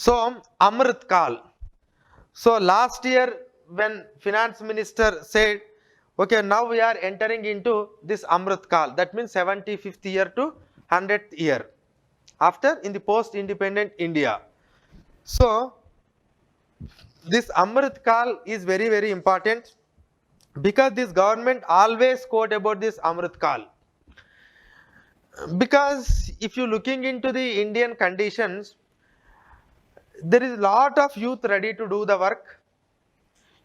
So Amrit Kal. So last year when finance minister said, okay, now we are entering into this Amrit Kal, that means 75th year to 100th year after in the post independent India. So this Amrit Kal is very, very important because this government always quote about this Amrit Kal. Because if you looking into the Indian conditions, there is lot of youth ready to do the work.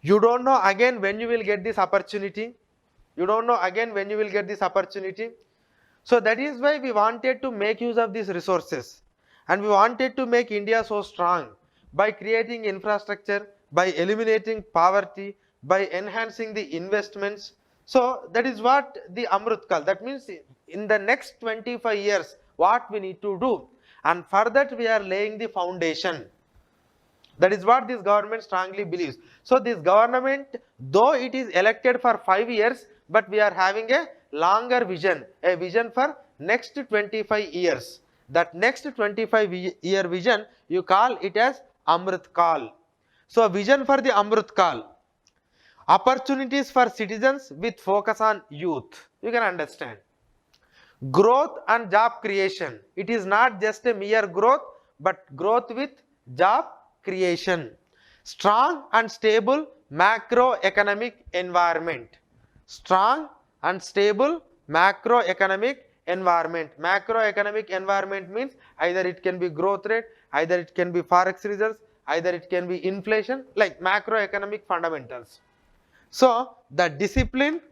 You don't know again when you will get this opportunity. You don't know again when you will get this opportunity. So that is why we wanted to make use of these resources, and we wanted to make India so strong by creating infrastructure, by eliminating poverty, by enhancing the investments. So that is what the Amrit Kal, that means in the next 25 years what we need to do, and for that we are laying the foundation. That is what this government strongly believes. So this government, though it is elected for 5 years, but we are having a longer vision, a vision for next 25 years. That next 25-year vision, you call it as Amrit Kal. So vision for the Amrit Kal. Opportunities for citizens with focus on youth. You can understand. Growth and job creation. It is not just a mere growth, but growth with job creation. Strong and stable macroeconomic environment. Strong and stable macroeconomic environment. Macroeconomic environment means either it can be growth rate, either it can be forex reserves, either it can be inflation, like macroeconomic fundamentals. So the discipline,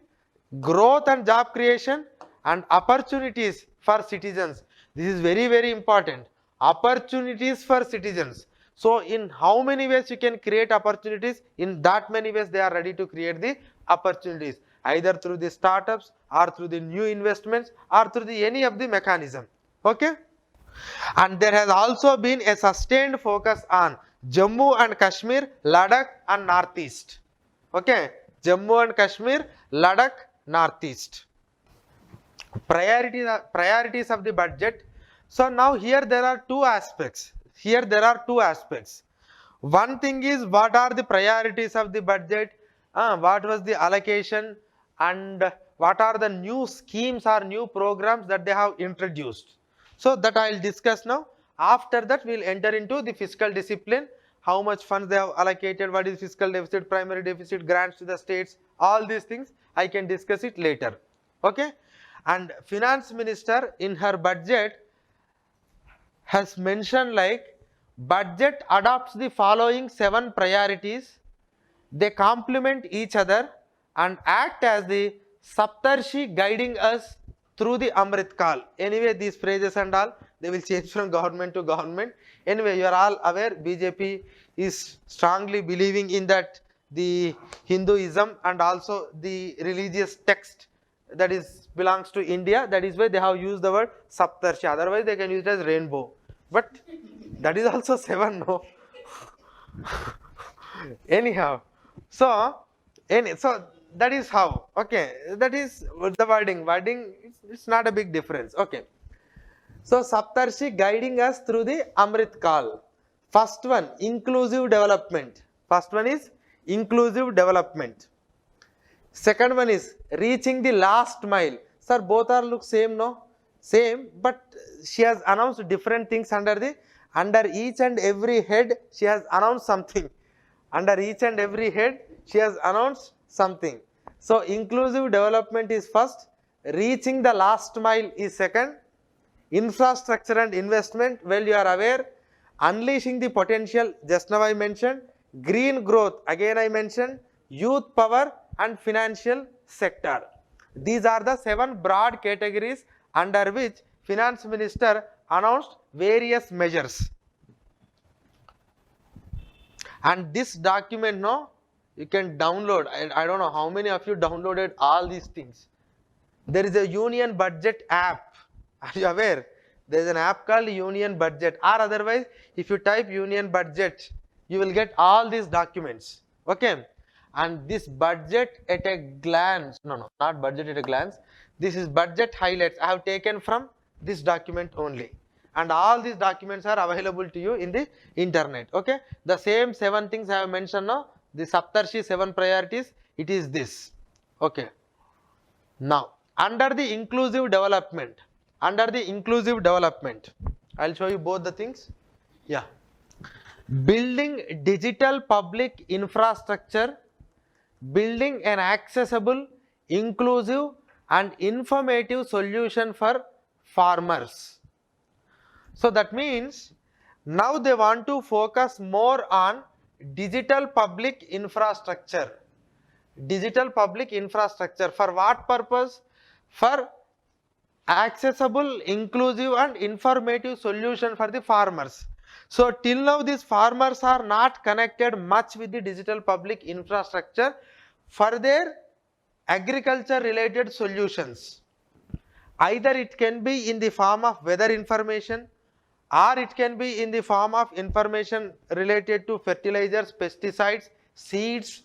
growth and job creation, and opportunities for citizens. This is very, very important. Opportunities for citizens. So in how many ways you can create opportunities, in that many ways they are ready to create the opportunities, either through the startups or through the new investments or through the any of the mechanism. Okay. And there has also been a sustained focus on Jammu and Kashmir, Ladakh and Northeast. Okay. Jammu and Kashmir, Ladakh, Northeast. Priorities of the budget. So now here there are two aspects. One thing is, what are the priorities of the budget, what was the allocation, and what are the new schemes or new programs that they have introduced. So that I will discuss now. After that we will enter into the fiscal discipline, how much funds they have allocated, what is fiscal deficit, primary deficit, grants to the states, all these things I can discuss it later. Okay. And finance minister in her budget has mentioned like, budget adopts the following 7 priorities. They complement each other and act as the Saptarshi guiding us through the Amrit Kal. Anyway, these phrases and all, they will change from government to government. Anyway, you are all aware, BJP is strongly believing in that the Hinduism and also the religious text that is belongs to India. That is why they have used the word Saptarshi. Otherwise, they can use it as rainbow. But that is also 7, no? Anyhow, so that is how. Okay, that is the wording. It's not a big difference. Okay. So Saptarshi guiding us through the Amrit Kal. First one, inclusive development. First one is inclusive development. Second one is reaching the last mile. Sir, both are look same, no? Same, but she has announced different things under each and every head. She has announced something. Under each and every head, she has announced something. So inclusive development is first. Reaching the last mile is second. Infrastructure and investment, well you are aware. Unleashing the potential, just now I mentioned. Green growth, again I mentioned. Youth power and financial sector. These are the 7 broad categories under which finance minister announced various measures. And this document, no, you can download. I don't know how many of you downloaded all these things. There is a Union Budget app. Are you aware? There is an app called Union Budget, or otherwise if you type Union Budget, you will get all these documents. Okay. And this budget at a glance, no, not budget at a glance. This is budget highlights. I have taken from this document only. and all these documents are available to you in the internet. Okay, the same 7 things I have mentioned now, the Saptarshi 7 priorities, it is this. Okay, now under the inclusive development, I'll show you both the things. Yeah, building digital public infrastructure, building an accessible, inclusive and informative solution for farmers. So that means now they want to focus more on digital public infrastructure. Digital public infrastructure for what purpose? For accessible, inclusive and informative solution for the farmers. So till now these farmers are not connected much with the digital public infrastructure for their agriculture related solutions. Either it can be in the form of weather information, or it can be in the form of information related to fertilizers, pesticides, seeds,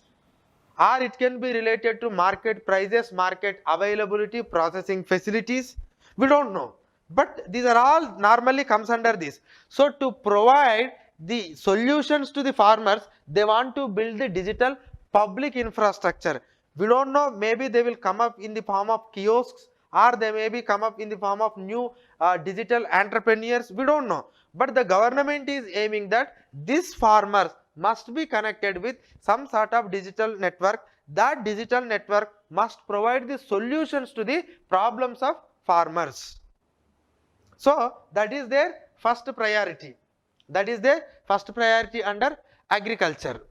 or it can be related to market prices, market availability, processing facilities. We don't know, but these are all normally comes under this. So to provide the solutions to the farmers, they want to build the digital public infrastructure. We don't know, maybe they will come up in the form of kiosks, or they may be come up in the form of new digital entrepreneurs. We don't know, but the government is aiming that these farmers must be connected with some sort of digital network. That digital network must provide the solutions to the problems of farmers. So that is their first priority. That is their first priority under agriculture.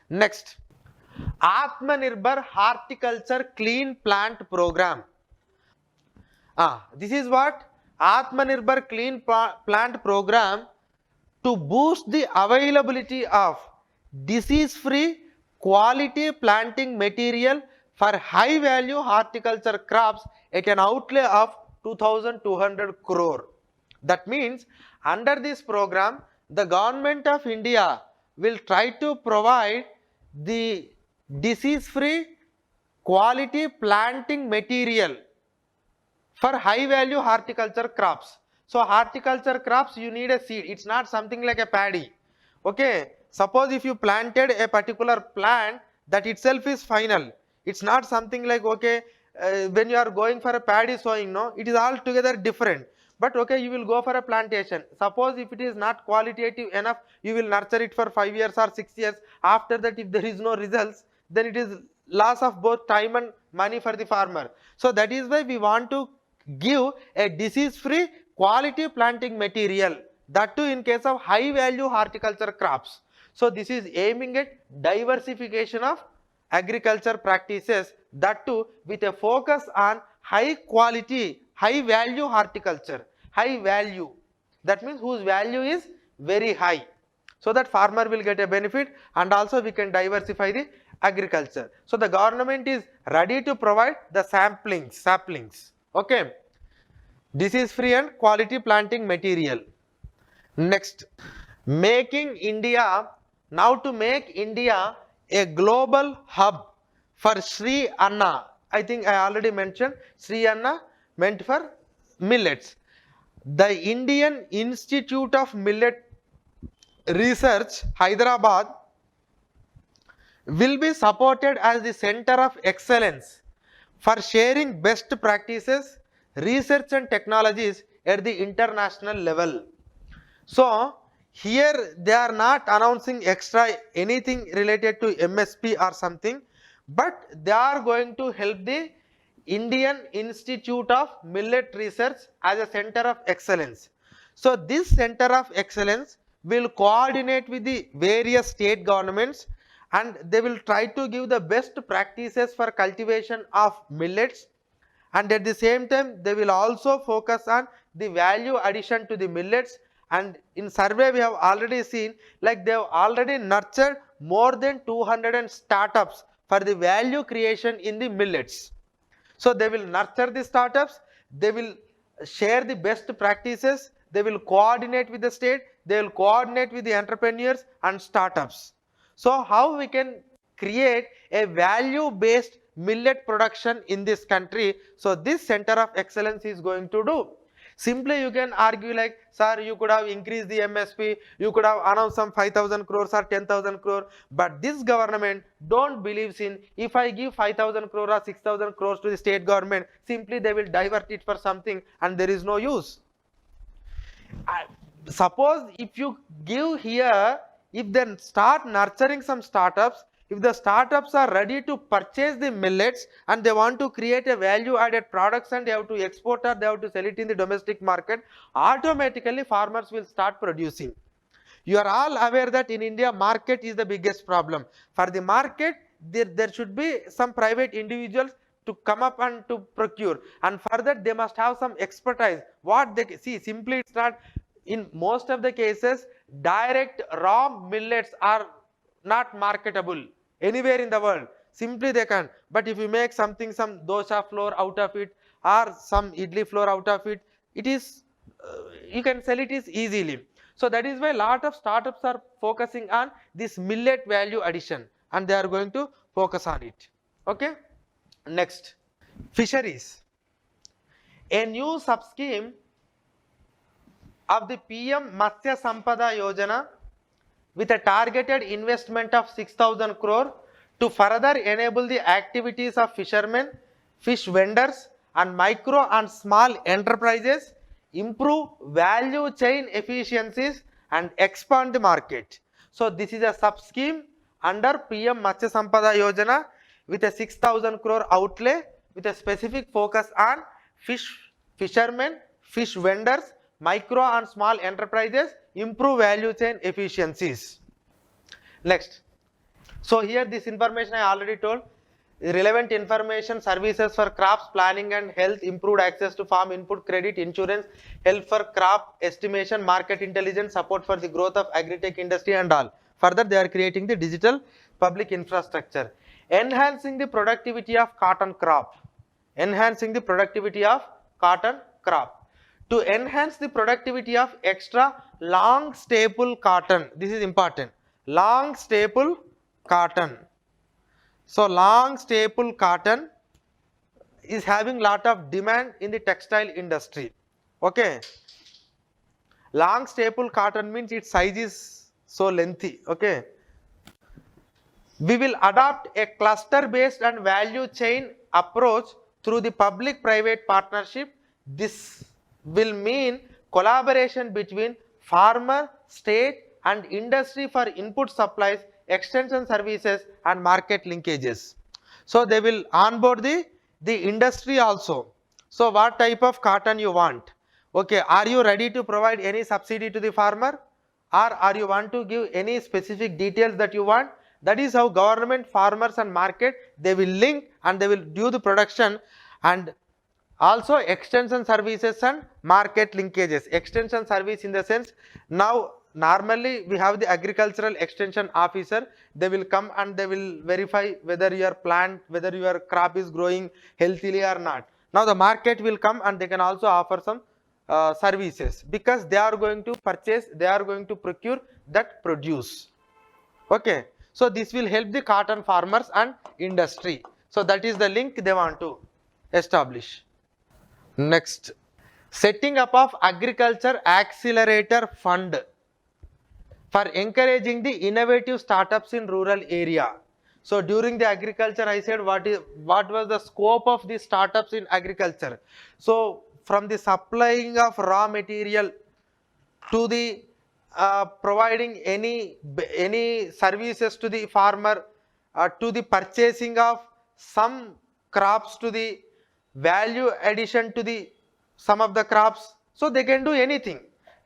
Next, Atmanirbhar Horticulture Clean Plant Program. This is what Atmanirbhar Clean Plant Program, to boost the availability of disease-free quality planting material for high value horticulture crops at an outlay of 2,200 crore. That means under this program, the government of India will try to provide the disease-free quality planting material for high value horticulture crops. So horticulture crops, you need a seed. It's not something like a paddy. Okay, suppose if you planted a particular plant, that itself is final. It's not something like, okay, when you are going for a paddy sowing, no, it is altogether different. But okay, you will go for a plantation. Suppose if it is not qualitative enough, you will nurture it for 5 years or 6 years. After that, if there is no results, then it is loss of both time and money for the farmer. So that is why we want to give a disease-free quality planting material, that too in case of high value horticulture crops. So this is aiming at diversification of agriculture practices, that too with a focus on high quality, high value horticulture. High value, that means whose value is very high, so that farmer will get a benefit and also we can diversify the agriculture. So the government is ready to provide the saplings. Okay, disease free and quality planting material. Next, making India, now to make India a global hub for Sri Anna. I think I already mentioned Sri Anna meant for millets. The Indian Institute of Millet Research, Hyderabad, will be supported as the center of excellence for sharing best practices, research and technologies at the international level. So here they are not announcing extra anything related to MSP or something, but they are going to help the Indian Institute of Millet Research as a center of excellence. So this center of excellence will coordinate with the various state governments, and they will try to give the best practices for cultivation of millets, and at the same time they will also focus on the value addition to the millets. And in survey we have already seen, like they have already nurtured more than 200 startups for the value creation in the millets. So they will nurture the startups, they will share the best practices, they will coordinate with the state, they will coordinate with the entrepreneurs and startups. So how we can create a value based millet production in this country? So this center of excellence is going to do. Simply you can argue like, sir, you could have increased the MSP, you could have announced some 5,000 crores or 10,000 crore, but this government don't believes in, if I give 5,000 crore or 6,000 crores to the state government, simply they will divert it for something and there is no use. Suppose if you give here, if they start nurturing some startups, if the startups are ready to purchase the millets and they want to create a value added products and they have to export or they have to sell it in the domestic market, automatically farmers will start producing. You are all aware that in India, market is the biggest problem. For the market, there should be some private individuals to come up and to procure, and for that they must have some expertise. What they see, simply it's not, in most of the cases, direct raw millets are not marketable anywhere in the world. Simply they can. But if you make something, some dosha flour out of it or some idli flour out of it, it is you can sell it is easily. So that is why lot of startups are focusing on this millet value addition and they are going to focus on it. Okay. Next, fisheries. A new sub-scheme of the PM Matsya Sampada Yojana with a targeted investment of 6,000 crore to further enable the activities of fishermen, fish vendors and micro and small enterprises, improve value chain efficiencies and expand the market. So this is a sub-scheme under PM Matsya Sampada Yojana with a 6,000 crore outlay with a specific focus on fishermen, fish vendors, micro and small enterprises, improve value chain efficiencies. Next. So here this information I already told. Relevant information, services for crops, planning and health, improved access to farm input, credit, insurance, help for crop estimation, market intelligence, support for the growth of agri-tech industry and all. Further, they are creating the digital public infrastructure. Enhancing the productivity of cotton crop. Enhancing the productivity of cotton crop. To enhance the productivity of extra long staple cotton. This is important. Long staple cotton. So long staple cotton is having lot of demand in the textile industry. Okay. Long staple cotton means its size is so lengthy. Okay. We will adopt a cluster based and value chain approach through the public private partnership. This will mean collaboration between farmer, state and industry for input supplies, extension services and market linkages. So they will onboard the industry also. So what type of cotton you want? Okay, are you ready to provide any subsidy to the farmer, or are you want to give any specific details that you want? That is how government, farmers and market, they will link and they will do the production, and also extension services and market linkages. Extension service in the sense, now normally we have the agricultural extension officer, they will come and they will verify whether your plant, whether your crop is growing healthily or not. Now the market will come and they can also offer some services, because they are going to purchase, they are going to procure that produce. Okay. So this will help the cotton farmers and industry. So that is the link they want to establish. Next, setting up of Agriculture Accelerator Fund for encouraging the innovative startups in rural area. So during the agriculture, I said what was the scope of the startups in agriculture. So from the supplying of raw material to the providing any services to the farmer, to the purchasing of some crops, to the value addition to the some of the crops. So they can do anything.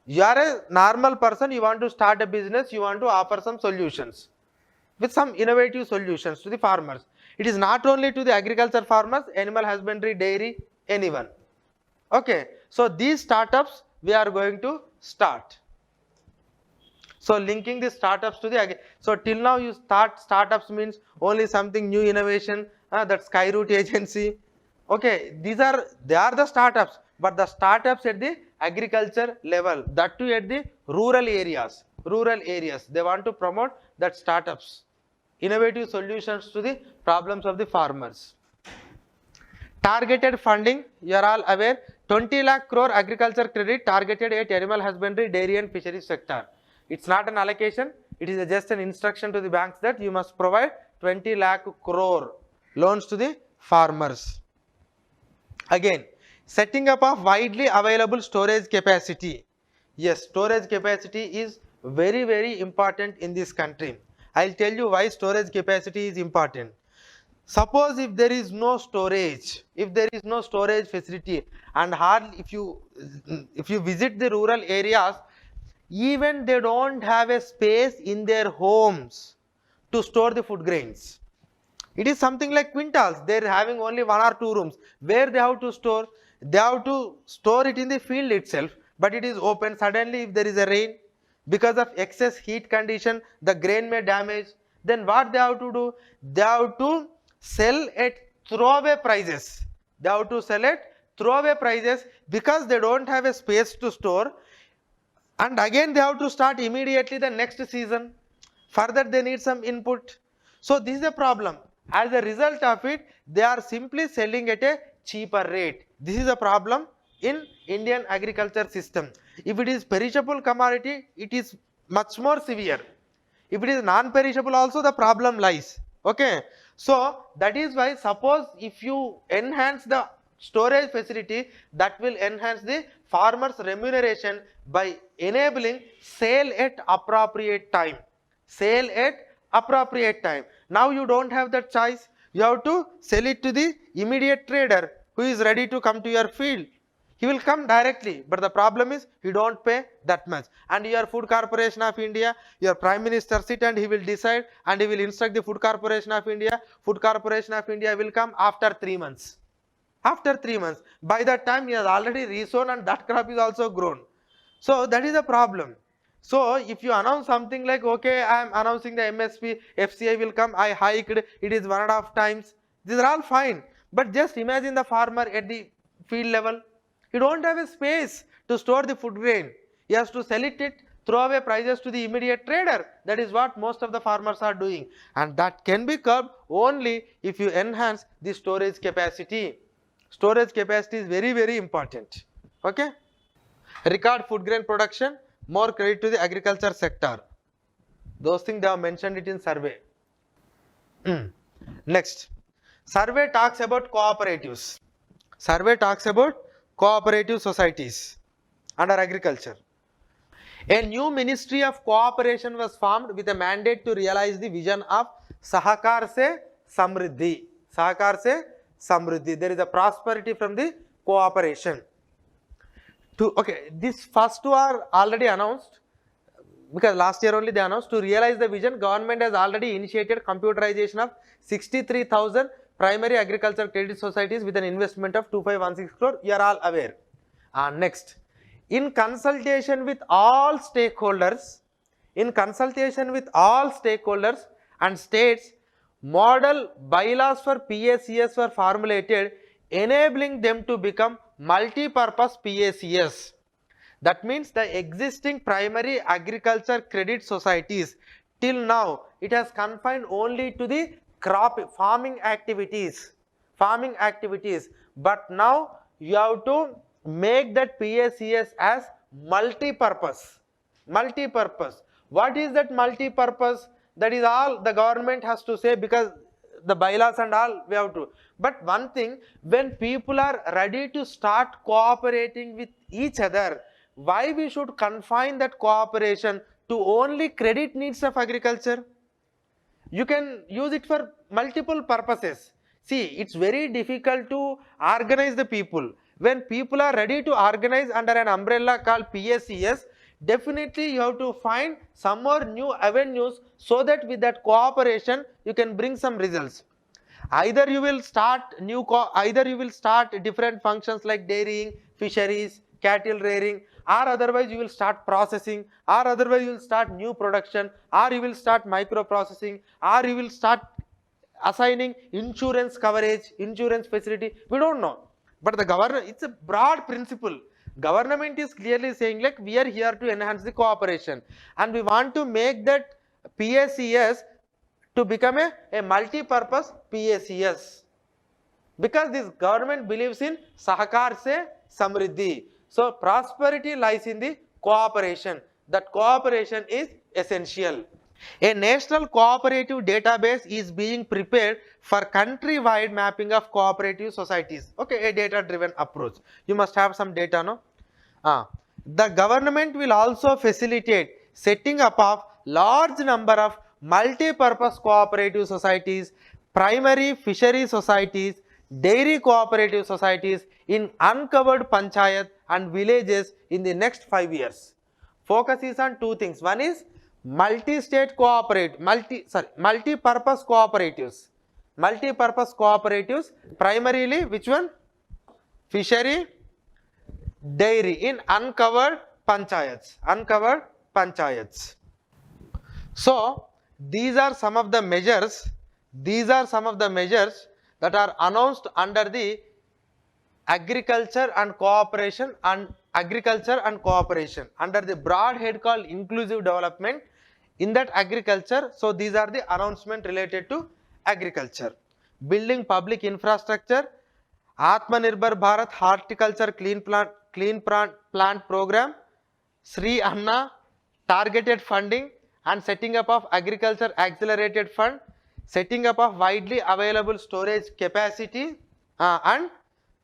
You are a normal person, you want to start a business, you want to offer some solutions with some innovative solutions to the farmers. It is not only to the agriculture farmers, animal husbandry, dairy, anyone. Okay, so these startups we are going to start. So linking the startups to the, so till now you startups means only something new innovation, that Skyroot agency. Okay, they are the startups, but the startups at the agriculture level, that too at the rural areas, they want to promote that startups, innovative solutions to the problems of the farmers. Targeted funding, you are all aware, 20 lakh crore agriculture credit targeted at animal husbandry, dairy and fisheries sector. It's not an allocation, it is just an instruction to the banks that you must provide 20 lakh crore loans to the farmers. Again, setting up of widely available storage capacity. Yes, storage capacity is very important in this country. I'll tell you why storage capacity is important. Suppose if there is no storage, if there is no storage facility, and hardly if you visit the rural areas, even they don't have a space in their homes to store the food grains. It is something like quintals. They are having only 1 or 2 rooms. Where they have to store? They have to store it in the field itself, but it is open. Suddenly if there is a rain, because of excess heat condition, the grain may damage. Then what they have to do? They have to sell at throwaway prices. They have to sell at throwaway prices because they don't have a space to store, and again they have to start immediately the next season. Further they need some input. So this is a problem. As a result of it, they are simply selling at a cheaper rate. This is a problem in Indian agriculture system. If it is perishable commodity, it is much more severe. If it is non-perishable also, the problem lies. Okay. So that is why, suppose if you enhance the storage facility, that will enhance the farmers' remuneration by enabling sale at appropriate time. Sale at appropriate time. Now you don't have that choice. You have to sell it to the immediate trader who is ready to come to your field. He will come directly, but the problem is he don't pay that much. And your Food Corporation of India, your Prime Minister sit and he will decide and he will instruct the Food Corporation of India. Food Corporation of India will come after 3 months. After 3 months. By that time he has already resown and that crop is also grown. So that is a problem. So if you announce something like, okay, I am announcing the MSP, FCI will come, I hiked, it is 1.5 times. These are all fine. But just imagine the farmer at the field level. He don't have a space to store the food grain. He has to sell it at throwaway prices to the immediate trader. That is what most of the farmers are doing. And that can be curbed only if you enhance the storage capacity. Storage capacity is very important. Okay. Record food grain production. More credit to the agriculture sector. Those things they have mentioned it in survey. Next, survey talks about cooperatives. Survey talks about cooperative societies under agriculture. A new ministry of cooperation was formed with a mandate to realize the vision of Sahakar se Samriddhi. Sahakar se Samriddhi. There is a prosperity from the cooperation. Okay, these first two are already announced because last year only they announced. To realize the vision, government has already initiated computerization of 63,000 primary agricultural credit societies with an investment of 2516 crore. You are all aware. Next, in consultation with all stakeholders, and states, model bylaws for PACS were formulated, enabling them to become multi-purpose PACS. That means the existing primary agriculture credit societies, till now it has confined only to the farming activities, but now you have to make that PACS as multi-purpose. What is that multi-purpose? That is all the government has to say, because the bylaws and all we have to. But one thing, when people are ready to start cooperating with each other, why we should confine that cooperation to only credit needs of agriculture? You can use it for multiple purposes. See, it's very difficult to organize the people. When people are ready to organize under an umbrella called PACS, definitely you have to find some more new avenues so that with that cooperation you can bring some results. Either you will start different functions like dairying, fisheries, cattle rearing, or otherwise you will start processing, or otherwise you will start new production, or you will start micro processing, or you will start assigning insurance coverage, insurance facility. We don't know. But the government, it's a broad principle. Government is clearly saying like we are here to enhance the cooperation and we want to make that PACS to become a multi-purpose PACS. Because this government believes in Sahakar se Samriddhi. So prosperity lies in the cooperation. That cooperation is essential. A national cooperative database is being prepared for country-wide mapping of cooperative societies. Okay, a data-driven approach. You must have some data, no? The government will also facilitate setting up of large number of multi-purpose cooperative societies, primary fishery societies, dairy cooperative societies in uncovered panchayat and villages in the next 5 years. Focus is on two things. One is multi-purpose cooperatives. Multi-purpose cooperatives, primarily which one? Fishery, dairy in uncovered panchayats. Uncovered panchayats. So these are some of the measures. These are some of the measures that are announced under the agriculture and cooperation under the broad head called inclusive development. In that agriculture, so these are the announcement related to agriculture. Building public infrastructure, Atmanirbhar Bharat horticulture clean plant program, Sri Anna targeted funding and setting up of agriculture accelerated fund, setting up of widely available storage capacity and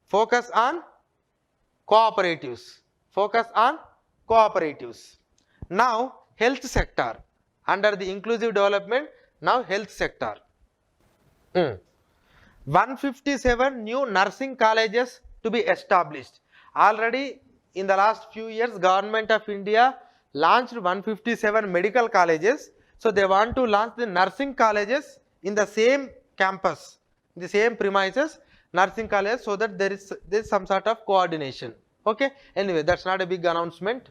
focus on cooperatives. Focus on cooperatives. Now health sector. Under the inclusive development, now health sector. 157 new nursing colleges to be established. Already in the last few years, Government of India launched 157 medical colleges. So they want to launch the nursing colleges in the same campus, the same premises, nursing colleges, so that there is some sort of coordination. Okay. Anyway, that's not a big announcement.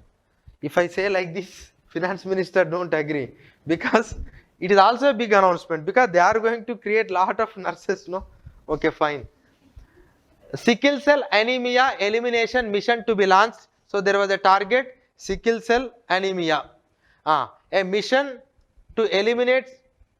If I say like this, Finance Minister don't agree, because it is also a big announcement, because they are going to create lot of nurses, no? Okay, fine. Sickle cell anemia elimination mission to be launched. So there was a target, sickle cell anemia. A mission to eliminate,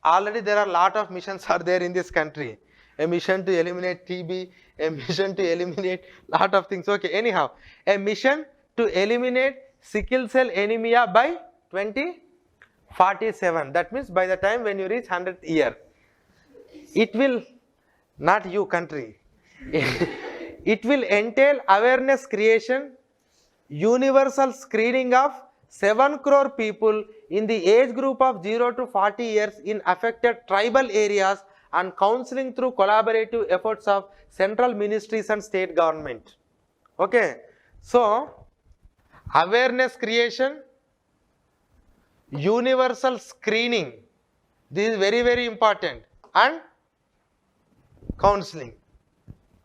already there are lot of missions are there in this country. A mission to eliminate TB, a mission to eliminate lot of things. Okay, anyhow, a mission to eliminate sickle cell anemia by 2047. That means by the time when you reach 100th year, it will, not you country, it will entail awareness creation, universal screening of 7 crore people in the age group of 0 to 40 years in affected tribal areas, and counseling through collaborative efforts of central ministries and state government. Okay, so awareness creation, universal screening, this is very, very important, and counseling.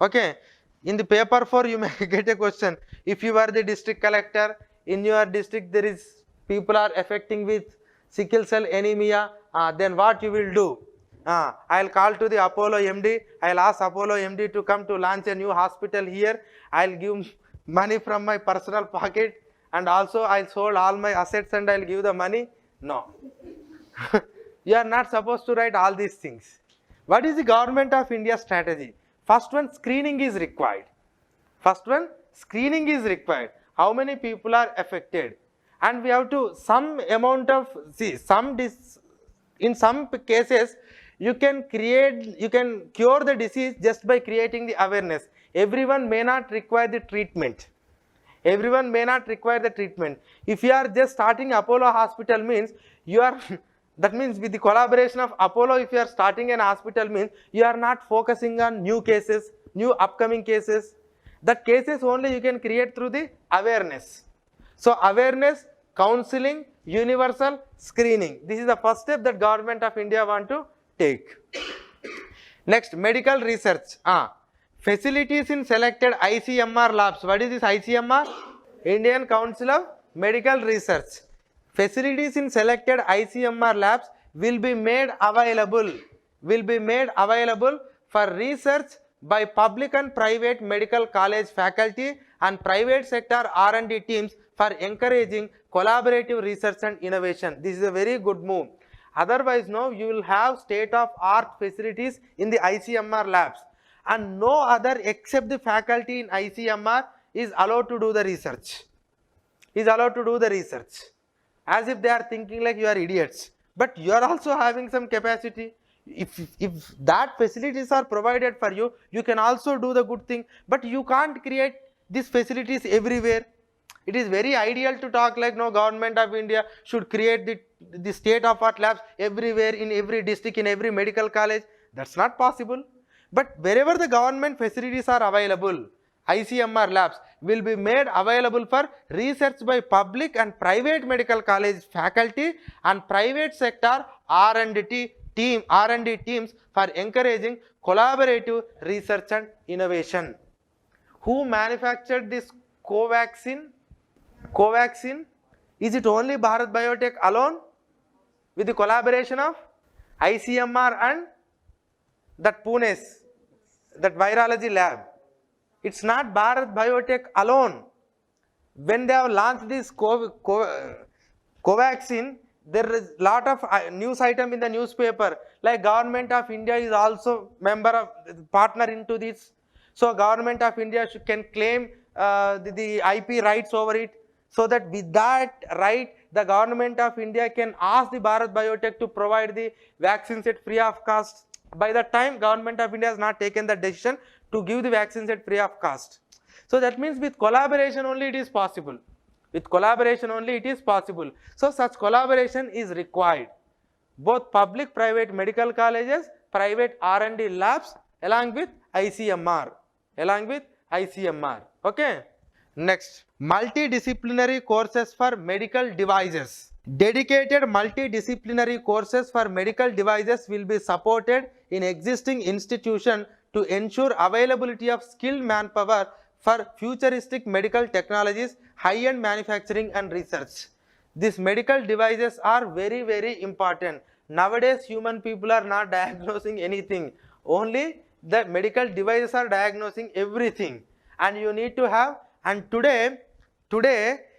Okay, in the paper 4 you may get a question, if you are the district collector, in your district there is people are affecting with sickle cell anemia, then what you will do? I'll call to the Apollo MD, I'll ask Apollo MD to come to launch a new hospital here, I'll give money from my personal pocket, and also I'll sold all my assets and I'll give the money. No. You are not supposed to write all these things. What is the Government of India strategy? First one, screening is required. First one, screening is required. How many people are affected? And we have to, some amount of, see, in some cases, you can cure the disease just by creating the awareness. Everyone may not require the treatment. Everyone may not require the treatment. If you are just starting Apollo hospital means, you are, that means with the collaboration of Apollo, if you are starting an hospital means, you are not focusing on new cases, new upcoming cases. That cases only you can create through the awareness. So awareness, counseling, universal screening. This is the first step that Government of India want to take. Next, medical research. Facilities in selected ICMR labs. What is this ICMR? Indian Council of Medical Research. Facilities in selected ICMR labs will be made available for research by public and private medical college faculty and private sector R&D teams for encouraging collaborative research and innovation. This is a very good move. Otherwise, no, you will have state-of-art facilities in the ICMR labs. and no other except the faculty in ICMR is allowed to do the research. As if they are thinking like you are idiots. But you are also having some capacity. If that facilities are provided for you, you can also do the good thing. But you can't create these facilities everywhere. It is very ideal to talk like no, government of India should create the state of art labs everywhere, in every district, in every medical college. That's not possible. But wherever the government facilities are available, ICMR labs will be made available for research by public and private medical college faculty and private sector R&D teams for encouraging collaborative research and innovation. Who manufactured this Covaxin? Is it only Bharat Biotech alone with the collaboration of ICMR and that Pune's, that virology lab? It's not Bharat Biotech alone. When they have launched this Covaxin, there is lot of news item in the newspaper like government of India is also partner into this. So government of India can claim the IP rights over it, so that with that right the government of India can ask the Bharat Biotech to provide the vaccines at free of cost. By that time government of India has not taken the decision to give the vaccines at free of cost. So that means with collaboration only it is possible. So such collaboration is required. Both public private medical colleges, private R&D labs along with ICMR. Okay. Next, multidisciplinary courses for medical devices. Dedicated multidisciplinary courses for medical devices will be supported in existing institutions to ensure availability of skilled manpower for futuristic medical technologies, high-end manufacturing and research. These medical devices are very, very important. Nowadays, human people are not diagnosing anything. Only the medical devices are diagnosing everything. And you need to have, and today,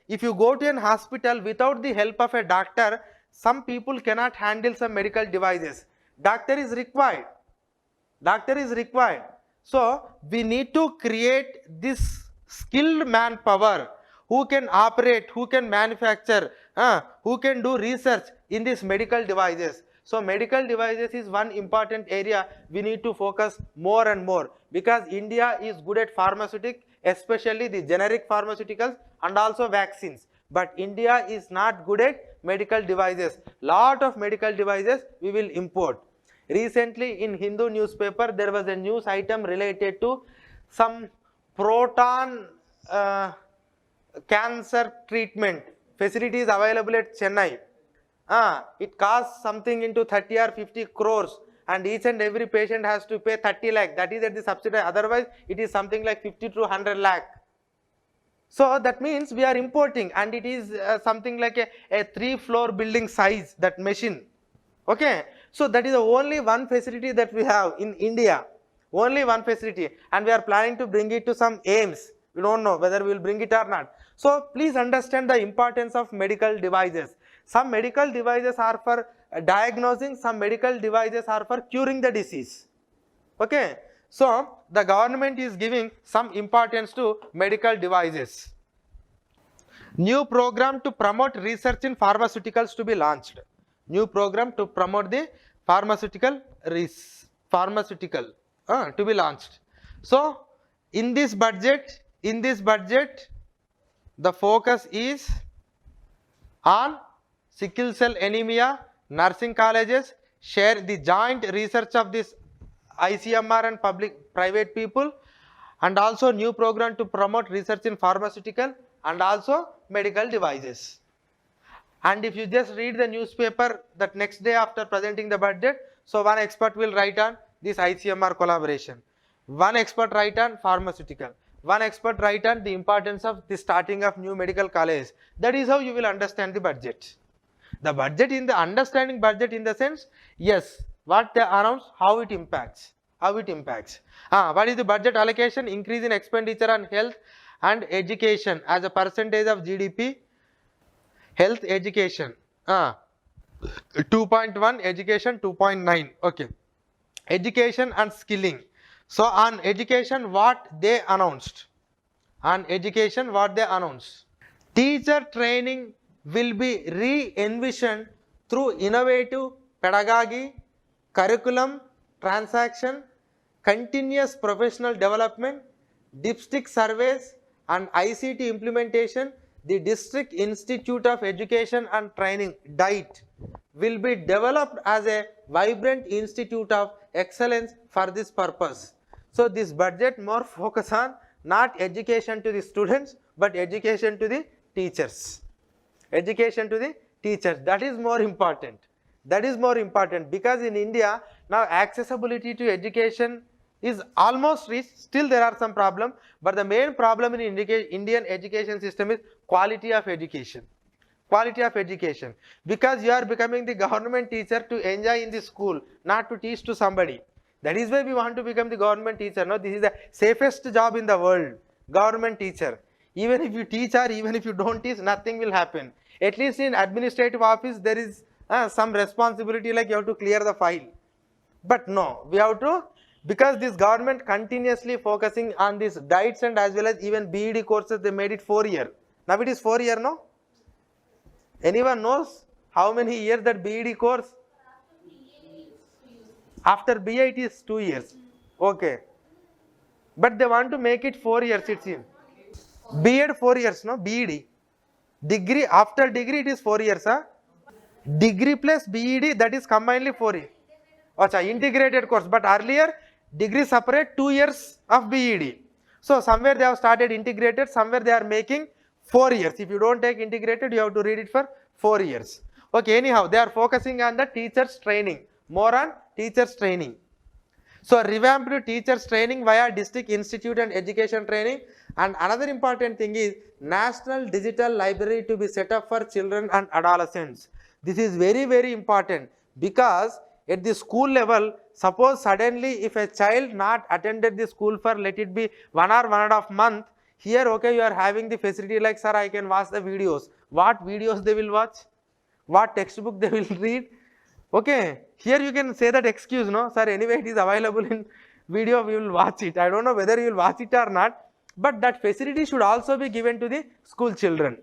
if you go to an hospital without the help of a doctor, some people cannot handle some medical devices. Doctor is required. So we need to create this skilled manpower who can operate, who can manufacture, who can do research in these medical devices. So medical devices is one important area we need to focus more and more, because India is good at pharmaceutics, especially the generic pharmaceuticals and also vaccines. But India is not good at medical devices. Lot of medical devices we will import. Recently in Hindu newspaper there was a news item related to some proton cancer treatment facilities available at Chennai. It costs something into 30 or 50 crores and each and every patient has to pay 30 lakh. That is at the subsidy. Otherwise it is something like 50 to 100 lakh. So that means we are importing, and it is something like a 3-floor building size, that machine. Okay. So that is the only one facility that we have in India. Only one facility, and we are planning to bring it to some aims. We don't know whether we will bring it or not. So please understand the importance of medical devices. Some medical devices are for diagnosing, some medical devices are for curing the disease. Okay. So the government is giving some importance to medical devices. New program to promote research in pharmaceuticals to be launched. New program to promote the pharmaceutical to be launched. So in this budget, the focus is on sickle cell anemia, nursing colleges, share the joint research of this ICMR and private people, and also new program to promote research in pharmaceutical and also medical devices. And if you just read the newspaper that next day after presenting the budget, so one expert will write on this ICMR collaboration, one expert write on pharmaceutical, one expert write on the importance of the starting of new medical college. That is how you will understand the budget. The budget in the understanding budget in the sense, yes, what they announce, how it impacts. What is the budget allocation? Increase in expenditure on health and education as a percentage of GDP. Health education 2.1, education 2.9. okay. Education and skilling. So on education, what they announced? On education, what they announced? Teacher training will be re-envisioned through innovative pedagogy, curriculum, transaction, continuous professional development, dipstick surveys and ICT implementation. The District Institute of Education and Training (DITE) will be developed as a vibrant institute of excellence for this purpose. So this budget more focus on not education to the students but education to the teachers. Education to the teachers, that is more important. That is more important because in India now accessibility to education is almost reached. Still there are some problem, but the main problem in Indian education system is quality of education. Quality of education, because you are becoming the government teacher to enjoy in the school, not to teach to somebody. That is why we want to become the government teacher. No, this is the safest job in the world, government teacher. Even if you teach or even if you don't teach, nothing will happen. At least in administrative office there is some responsibility, like you have to clear the file. But no, we have to, because this government continuously focusing on these diets and as well as even BED courses, they made it 4 year. Now it is 4 year, no? Anyone knows how many years that BED course? After BA it is 2 years. Okay. But they want to make it 4 years, it seems. BEd 4 years, no? BED. Degree, after degree it is 4 years, huh? Degree plus BED, that is combinedly 4 years. Acha, integrated course. But earlier, degree separate 2 years of BED. So somewhere they have started integrated, somewhere they are making 4 years. If you don't take integrated, you have to read it for 4 years. Okay, anyhow, they are focusing on the teachers training, more on teachers training. So revamped teachers training via District Institute and Education Training. And another important thing is National Digital Library to be set up for children and adolescents. This is very, very important, because at the school level, suppose suddenly if a child not attended the school for let it be 1 or 1.5 month, here okay you are having the facility like, sir, I can watch the videos. What videos they will watch? What textbook they will read? Okay, here you can say that excuse, no, sir, anyway it is available in video, we will watch it. I don't know whether you will watch it or not, but that facility should also be given to the school children.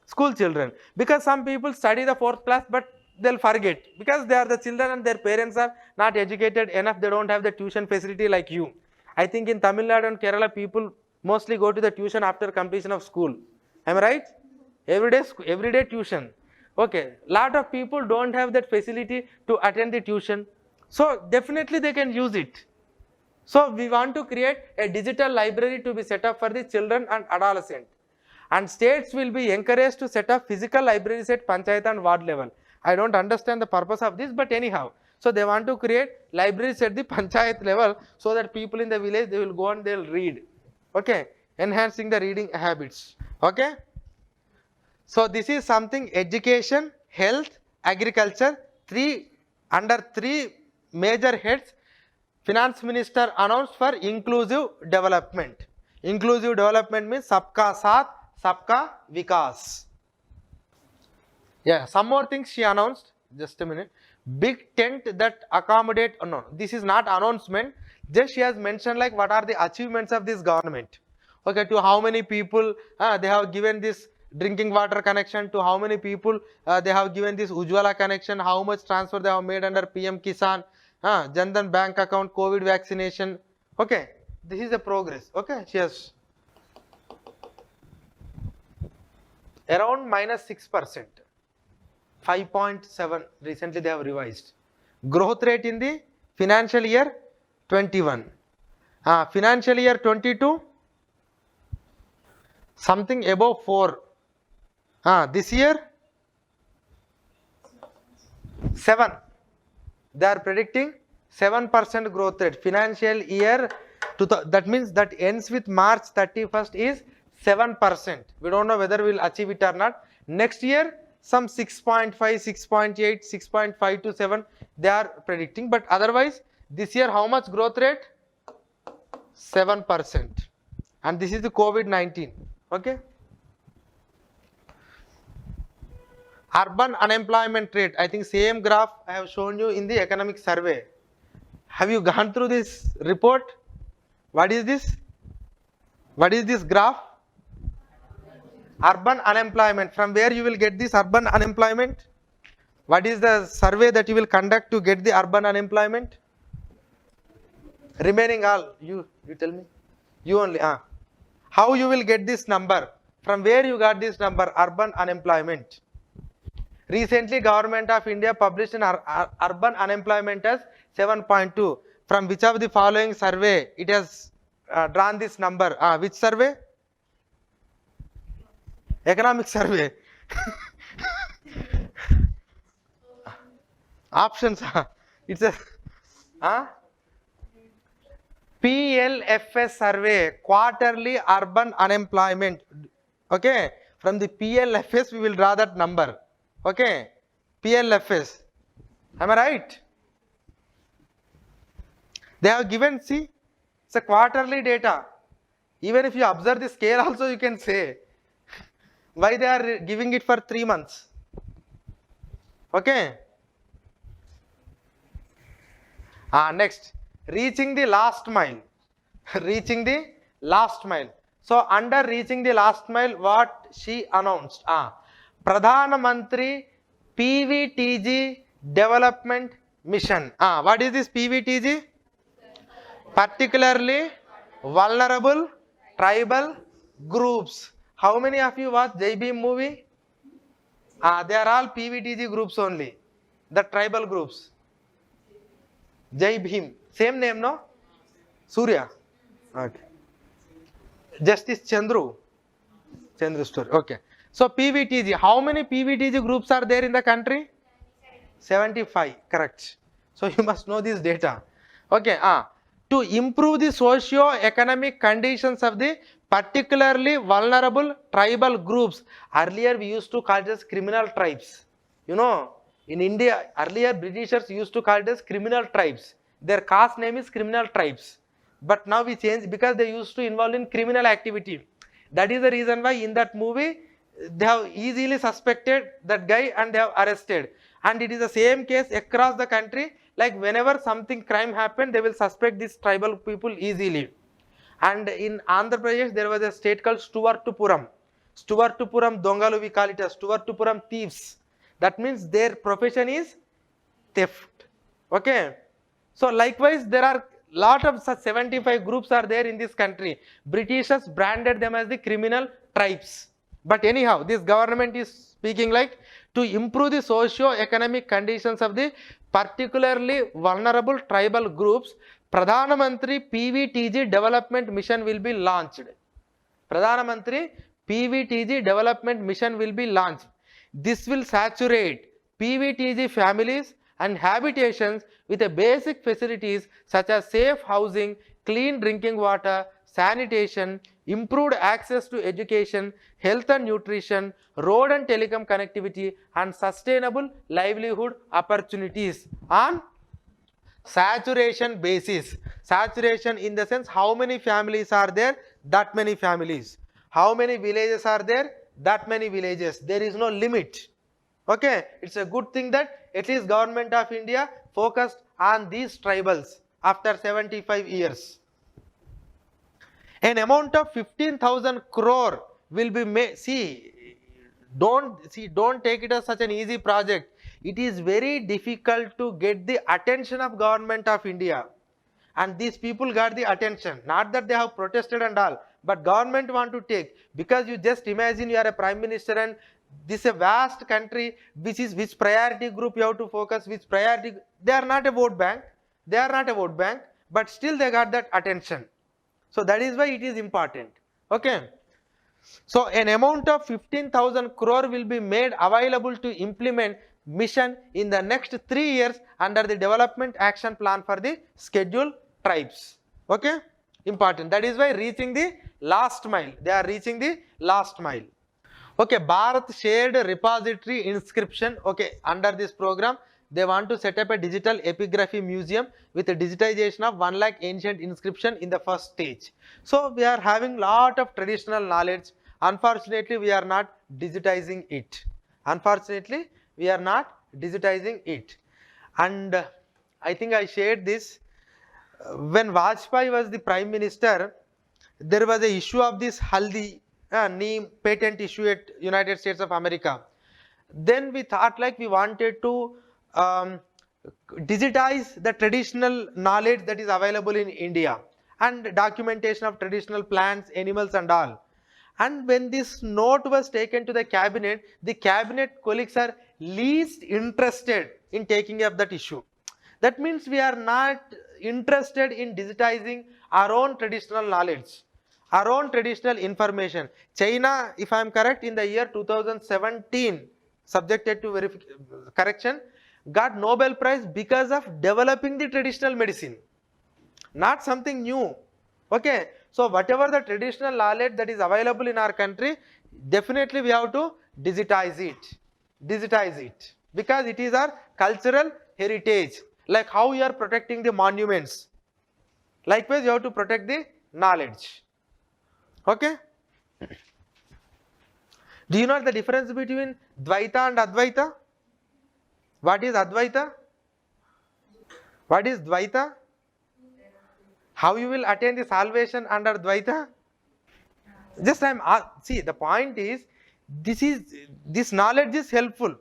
School children, because some people study the 4th class but they'll forget, because they are the children and their parents are not educated enough, they don't have the tuition facility like you. I think in Tamil Nadu and Kerala people mostly go to the tuition after completion of school. Am I right? Everyday tuition. Okay, lot of people don't have that facility to attend the tuition. So definitely they can use it. So we want to create a digital library to be set up for the children and adolescent. And states will be encouraged to set up physical libraries at panchayat and ward level. I don't understand the purpose of this, but anyhow. So they want to create libraries at the panchayat level so that people in the village, they will go and they will read. Okay, enhancing the reading habits. Okay. So this is something education, health, agriculture, under three major heads. Finance Minister announced for inclusive development. Inclusive development means Sabka Saath, Sabka Vikas. Yeah, some more things she announced. Just a minute. Big tent that accommodate. Oh no, this is not announcement. Just she has mentioned like what are the achievements of this government. Okay, to how many people they have given this drinking water connection, to how many people they have given this Ujjwala connection, how much transfer they have made under PM Kisan, Jan Dhan bank account, COVID vaccination. Okay, this is the progress. Okay, she has around -6%, 5.7 recently they have revised. Growth rate in the financial year 21, financial year 22 something above 4. This year 7. They are predicting 7% growth rate. Financial year, that means that ends with March 31st is 7%. We don't know whether we will achieve it or not. Next year, some 6.5, 6.8, 6.5 to 7 they are predicting. But otherwise, this year how much growth rate? 7%. And this is the COVID-19. Okay. Urban unemployment rate, I think same graph I have shown you in the economic survey. Have you gone through this report? What is this? What is this graph? Urban unemployment. From where you will get this urban unemployment? What is the survey that you will conduct to get the urban unemployment? Remaining all, you tell me. You only. How you will get this number? From where you got this number? Urban unemployment. Recently, Government of India published an urban unemployment as 7.2. From which of the following survey it has drawn this number? Which survey? Economic survey. Options. It's a PLFS survey, quarterly urban unemployment. Okay. From the PLFS we will draw that number. Okay. PLFS. Am I right? They have given, see, it's a quarterly data. Even if you observe the scale also, you can say why they are giving it for 3 months. Okay. Next, reaching the last mile. Reaching the last mile. So under reaching the last mile, what she announced? Pradhana Mantri PVTG Development Mission. What is this PVTG? Particularly vulnerable tribal groups. How many of you watched Jai Bhim movie? They are all PVTG groups only. The tribal groups. Jai Bhim. Same name, no? Surya. Okay. Justice Chandru. Chandru story. Okay. So PVTG. How many PVTG groups are there in the country? 75. Correct. So you must know this data. Okay. To improve the socio-economic conditions of the particularly vulnerable tribal groups. Earlier we used to call it as criminal tribes. You know, in India, earlier Britishers used to call it as criminal tribes. Their caste name is criminal tribes. But now we change because they used to involve in criminal activity. That is the reason why in that movie, they have easily suspected that guy and they have arrested. And it is the same case across the country. Like whenever something crime happened, they will suspect these tribal people easily. And in Andhra Pradesh, there was a state called Stuvartupuram. Stuvartupuram Dongalu, we call it as Stuvartupuram thieves. That means their profession is theft. Okay. So likewise, there are lot of such 75 groups are there in this country. Britishers branded them as the criminal tribes. But anyhow, this government is speaking like to improve the socio-economic conditions of the particularly vulnerable tribal groups, Pradhana Mantri PVTG Development Mission will be launched. Pradhana Mantri PVTG Development Mission will be launched. This will saturate PVTG families and habitations with a basic facilities such as safe housing, clean drinking water, sanitation, improved access to education, health and nutrition, road and telecom connectivity, and sustainable livelihood opportunities on saturation basis. Saturation in the sense how many families are there? That many families. How many villages are there? That many villages. There is no limit. Okay, it's a good thing that at least Government of India focused on these tribals after 75 years. An amount of 15,000 crore will be made. Don't take it as such an easy project. It is very difficult to get the attention of Government of India. And these people got the attention. Not that they have protested and all, but government want to take. Because you just imagine you are a Prime Minister and this is a vast country, which priority group you have to focus, which priority, they are not a vote bank, but still they got that attention. So that is why it is important. Okay. So an amount of 15,000 crore will be made available to implement mission in the next 3 years under the development action plan for the scheduled tribes. Okay. Important. That is why reaching the last mile. They are reaching the last mile. Okay, Bharat Shared Repository Inscription. Okay, under this program, they want to set up a digital epigraphy museum with a digitization of 1 lakh ancient inscription in the first stage. So we are having lot of traditional knowledge. Unfortunately, we are not digitizing it. And I think I shared this. when Vajpayee was the Prime Minister, there was a issue of this Haldi neem patent issue at United States of America. Then we thought like we wanted to digitize the traditional knowledge that is available in India and documentation of traditional plants, animals and all. And when this note was taken to the cabinet colleagues are least interested in taking up that issue. That means we are not interested in digitizing our own traditional knowledge, our own traditional information. China, if I am correct, in the year 2017, subjected to correction, got Nobel Prize because of developing the traditional medicine, not something new. Okay, so whatever the traditional knowledge that is available in our country, definitely we have to digitize it, because it is our cultural heritage. Like how you are protecting the monuments, likewise you have to protect the knowledge. Okay, do you know the difference between Dvaita and Advaita? What is Advaita? What is Dvaita? How you will attain the salvation under Dvaita? Just see, the point is, this knowledge is helpful,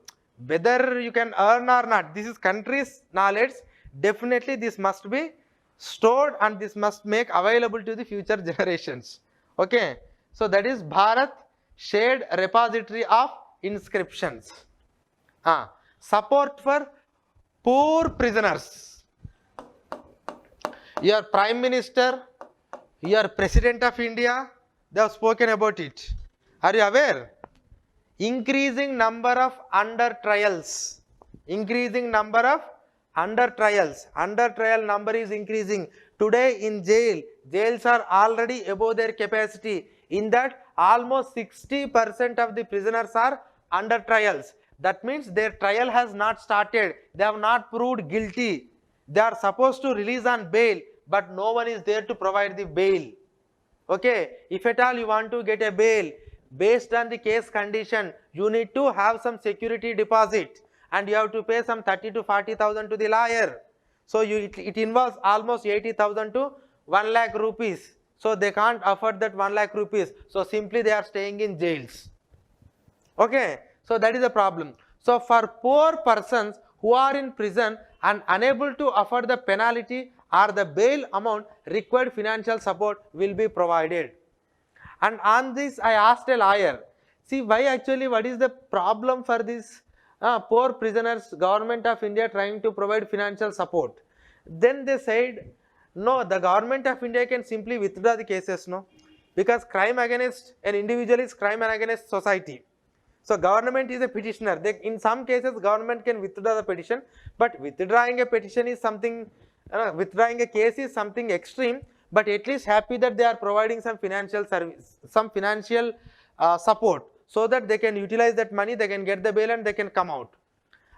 whether you can earn or not. This is country's knowledge. Definitely this must be stored and this must make available to the future generations. Okay, so that is Bharat Shared Repository of Inscriptions. Support for poor prisoners. Your Prime Minister, your President of India, they have spoken about it. Are you aware? Increasing number of under trials. Increasing number of under trials. Under trial number is increasing. Today in jails are already above their capacity. In that, almost 60% of the prisoners are under trials. That means their trial has not started. They have not proved guilty. They are supposed to release on bail, but no one is there to provide the bail. Okay, if at all you want to get a bail, based on the case condition, you need to have some security deposit and you have to pay some 30 to 40,000 to the lawyer. So it involves almost 80,000 to 1 lakh rupees. So they can't afford that 1 lakh rupees. So simply they are staying in jails. Okay, so that is the problem. So for poor persons who are in prison and unable to afford the penalty or the bail amount, required financial support will be provided. And on this I asked a lawyer, see why actually, what is the problem for this poor prisoners, Government of India trying to provide financial support? Then they said, no, the Government of India can simply withdraw the cases, no, because crime against an individual is crime against society. So government is a petitioner. In some cases government can withdraw the petition, but withdrawing a petition is something, withdrawing a case is something extreme, but at least happy that they are providing some financial service, some financial support, so that they can utilize that money, they can get the bail and they can come out.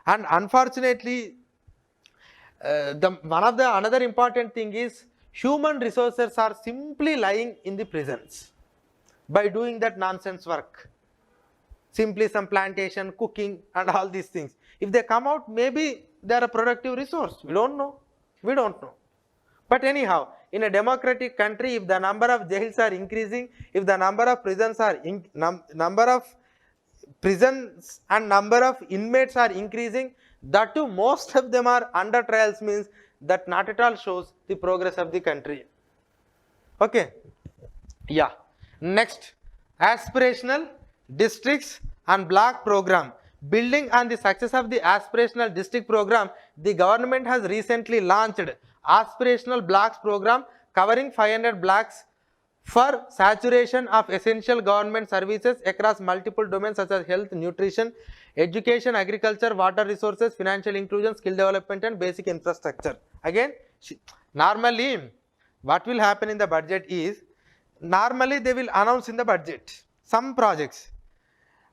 And unfortunately, another important thing is, human resources are simply lying in the prisons by doing that nonsense work. Simply some plantation, cooking and all these things. If they come out, maybe they are a productive resource. We don't know. But anyhow, in a democratic country, if the number of jails are increasing, if the number of prisons are number of prisons and number of inmates are increasing, that too most of them are under trials, means that not at all shows the progress of the country. Okay, yeah. Next, aspirational districts and block program. Building on the success of the aspirational district program, the government has recently launched aspirational blocks program covering 500 blocks for saturation of essential government services across multiple domains such as health, nutrition, education, agriculture, water resources, financial inclusion, skill development and basic infrastructure. Again, normally what will happen in the budget is, normally they will announce in the budget some projects,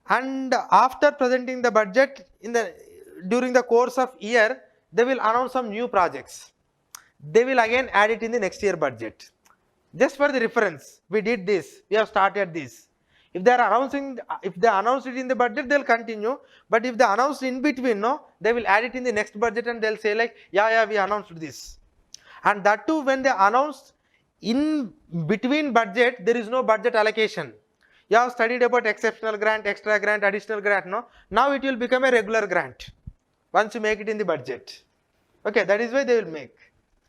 and after presenting the budget during the course of year, they will announce some new projects. They will again add it in the next year budget. Just for the reference, we did this, we have started this. If they are announcing, if they announce it in the budget, they will continue. But if they announce in between, no, they will add it in the next budget and they will say like, yeah, we announced this. And that too, when they announced in between budget, there is no budget allocation. You have studied about exceptional grant, extra grant, additional grant, no? Now it will become a regular grant once you make it in the budget. Okay, that is why they will make.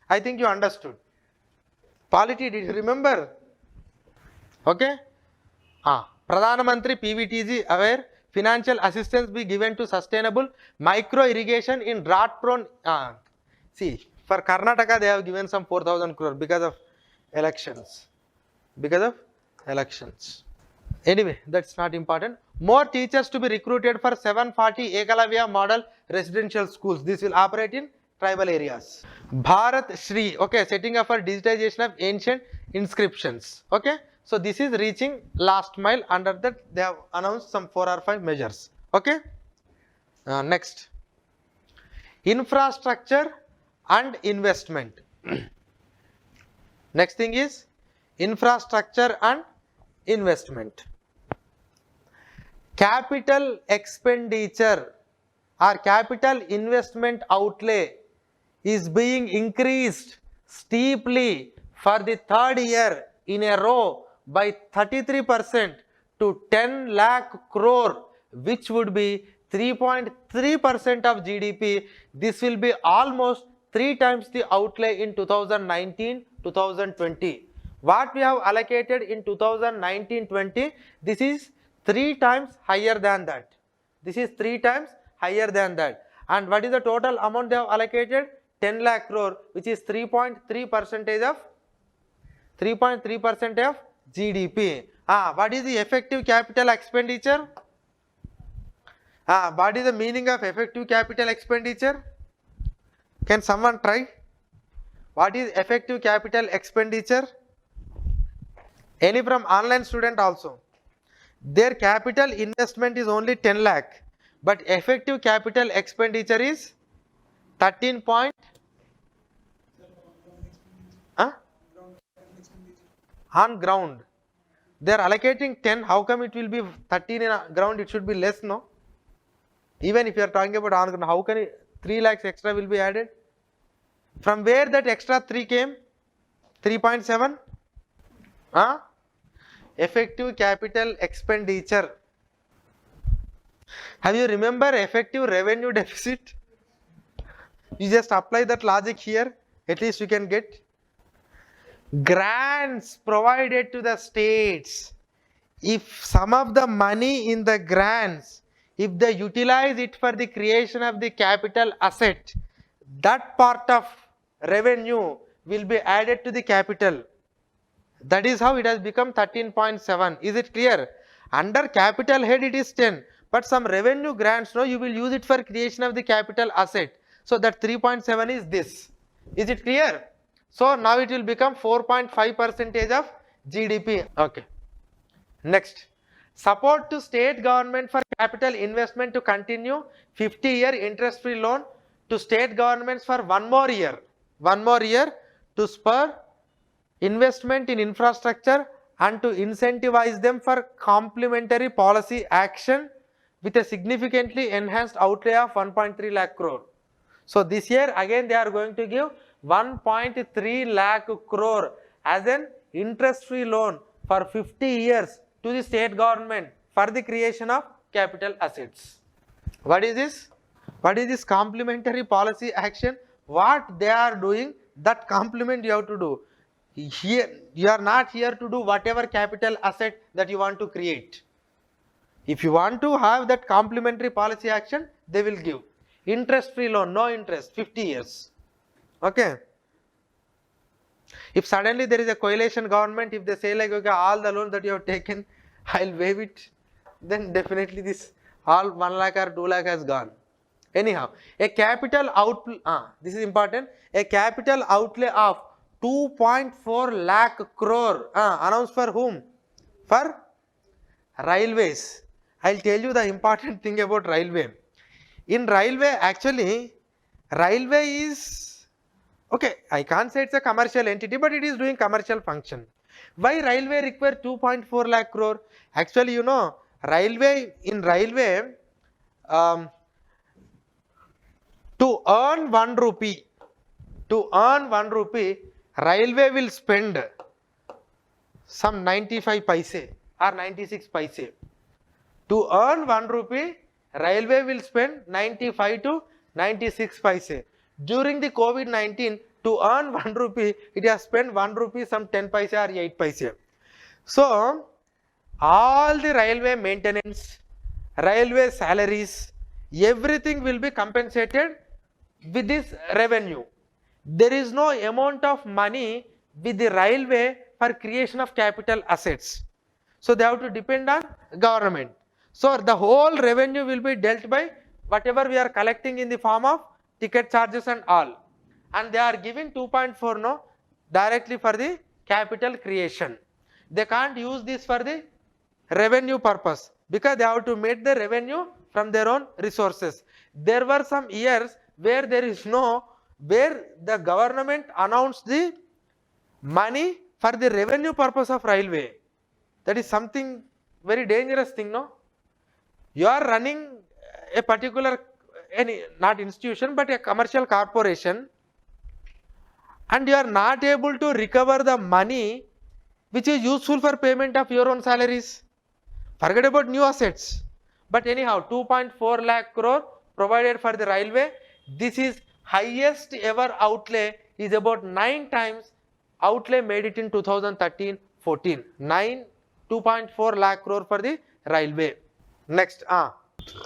I think you understood. Polity, did you remember? Okay. Pradhan Mantri PVTG aware financial assistance be given to sustainable micro irrigation in drought prone. See, for Karnataka they have given some 4,000 crore because of elections. Anyway, that's not important. More teachers to be recruited for 740 Ekalavya model residential schools. This will operate in tribal areas. Bharat Shri, okay, setting up for digitization of ancient inscriptions. Okay, so this is reaching last mile. Under that, they have announced some 4 or 5 measures. Okay, next, infrastructure and investment. Next thing is infrastructure and investment. Capital expenditure or capital investment outlay is being increased steeply for the 3rd year in a row by 33% to 10 lakh crore, which would be 3.3% of GDP. This will be almost 3 times the outlay in 2019-2020. What we have allocated in 2019-20, this is 3 times higher than that. And what is the total amount they have allocated? 10 lakh crore, which is 3.3% of GDP. What is the effective capital expenditure? What is the meaning of effective capital expenditure? Can someone try? What is effective capital expenditure? Any from online student also. Their capital investment is only 10 lakh, but effective capital expenditure is 13 point. On ground. They are allocating 10. How come it will be 13 in ground? It should be less, no? Even if you are talking about on ground, how can 3 lakhs extra will be added? From where that extra 3 came? 3.7? Effective capital expenditure. Have you remember effective revenue deficit? You just apply that logic here, at least you can get. Grants provided to the states. If some of the money in the grants, if they utilize it for the creation of the capital asset, that part of revenue will be added to the capital. That is how it has become 13.7. Is it clear? Under capital head it is 10, but some revenue grants, no, you will use it for creation of the capital asset. So that 3.7 is this. Is it clear? So now it will become 4.5% of GDP. Okay. Next, support to state government for capital investment to continue 50-year interest-free loan to state governments for 1 more year. 1 more year to spur investment in infrastructure and to incentivize them for complementary policy action with a significantly enhanced outlay of 1.3 lakh crore. So this year again they are going to give 1.3 lakh crore as an interest-free loan for 50 years to the state government for the creation of capital assets. What is this? What is this complementary policy action? What they are doing, that complement you have to do. Here, you are not here to do whatever capital asset that you want to create. If you want to have that complementary policy action, they will give interest-free loan, no interest, 50 years. Okay. If suddenly there is a coalition government, if they say like, okay, all the loans that you have taken, I'll waive it, then definitely this all 1 lakh or 2 lakh has gone. Anyhow, a capital outlay, this is important, a capital outlay of 2.4 lakh crore announced for whom? For railways. I'll tell you the important thing about railway. In railway, actually, railway is, okay, I can't say it's a commercial entity, but it is doing commercial function. Why railway require 2.4 lakh crore? Actually, you know, railway, to earn 1 rupee, to earn 1 rupee, railway will spend some 95 paise or 96 paise. To earn 1 rupee, railway will spend 95 to 96 paise. During the COVID-19, to earn 1 rupee, it has spent 1 rupee some 10 paise or 8 paise. So, all the railway maintenance, railway salaries, everything will be compensated with this revenue. There is no amount of money with the railway for creation of capital assets. So they have to depend on government. So the whole revenue will be dealt by whatever we are collecting in the form of ticket charges and all. And they are giving 2.4 no directly for the capital creation. They can't use this for the revenue purpose because they have to make the revenue from their own resources. There were some years where there is no, where the government announced the money for the revenue purpose of railway. That is something very dangerous thing, no? You are running a particular, any not institution but a commercial corporation, and you are not able to recover the money which is useful for payment of your own salaries. Forget about new assets. But anyhow, 2.4 lakh crore provided for the railway. This is highest ever outlay, is about 9 times outlay made it in 2013-14. 2.4 lakh crore for the railway. Next,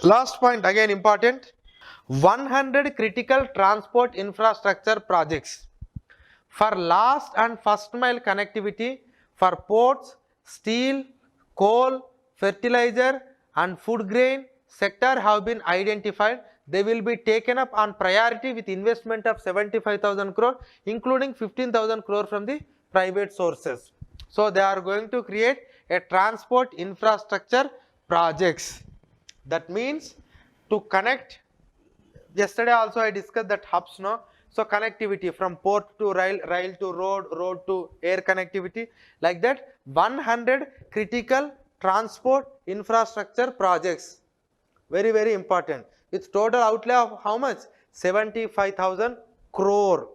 last point again important. 100 critical transport infrastructure projects for last and first mile connectivity for ports, steel, coal, fertilizer and food grain sector have been identified. They will be taken up on priority with investment of 75,000 crore, including 15,000 crore from the private sources. So they are going to create a transport infrastructure projects. That means to connect, yesterday also I discussed that hubs, no? So connectivity from port to rail, rail to road, road to air connectivity, like that 100 critical transport infrastructure projects. Very, very important. With total outlay of how much? 75,000 crore.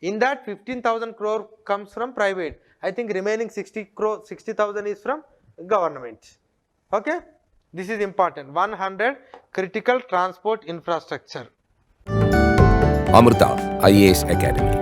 In that 15,000 crore comes from private. I think remaining 60,000 is from government. Okay? This is important. 100 critical transport infrastructure. Amrita IAS Academy.